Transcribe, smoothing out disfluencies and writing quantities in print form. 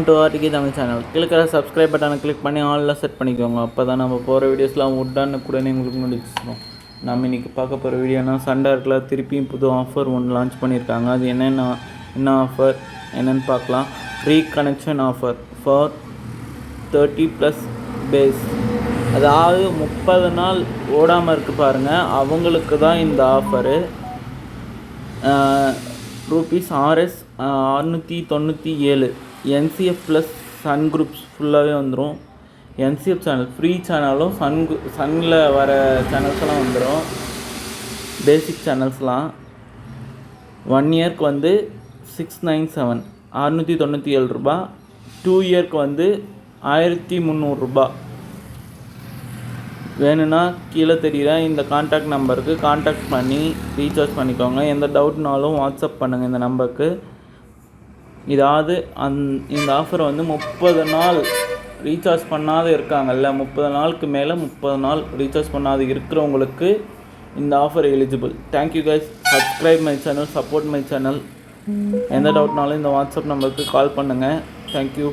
To RTK Tamil channel கீழே subscribe பட்டனை click பண்ணி ஆன்லாம் செட் பண்ணிக்கோங்க. அப்போ தான் நம்ம போகிற வீடியோஸ்லாம் உடனுக்குடனே உங்களுக்கு நோட்டிஃபிகேஷன். நம்ம இன்றைக்கி பார்க்க போகிற வீடியோனா சண்டேர்க்கில் திருப்பியும் புது ஆஃபர் ஒன்று லான்ச் பண்ணியிருக்காங்க. அது என்ன ஆஃபர் என்னென்னு பார்க்கலாம். Free connection offer for 30+ days, அதாவது 30 நாள் ஓடாமல் இருக்குது பாருங்கள், அவங்களுக்கு தான் இந்த offer. ₹697 NCF plus Sun groups ஃபுல்லாகவே வந்துடும். NCF சேனல் ஃப்ரீ சேனலும் சன்னில் வர சேனல்ஸ் எல்லாம் வந்துடும். பேசிக் சேனல்ஸ்லாம் 1 இயர்க்கு வந்து 697 ₹697. 2 இயர்க்கு வந்து ₹1300. வேணும்னா கீழே தெரியுற இந்த கான்டாக்ட் நம்பருக்கு கான்டாக்ட் பண்ணி ரீசார்ஜ் பண்ணிக்கோங்க. எந்த டவுட்னாலும் வாட்ஸ்அப் பண்ணுங்கள் இந்த நம்பருக்கு. இதாவது இந்த ஆஃபர் வந்து 30 நாள் ரீசார்ஜ் பண்ணாத இருக்காங்கல்ல, 30 நாளுக்கு மேலே 30 நாள் ரீசார்ஜ் பண்ணாத இருக்கிறவங்களுக்கு இந்த offer eligible. Thank you guys. Subscribe my channel, support my channel. எந்த டவுட்னாலும் இந்த வாட்ஸ்அப் நம்பருக்கு கால் பண்ணுங்கள். தேங்க்யூ.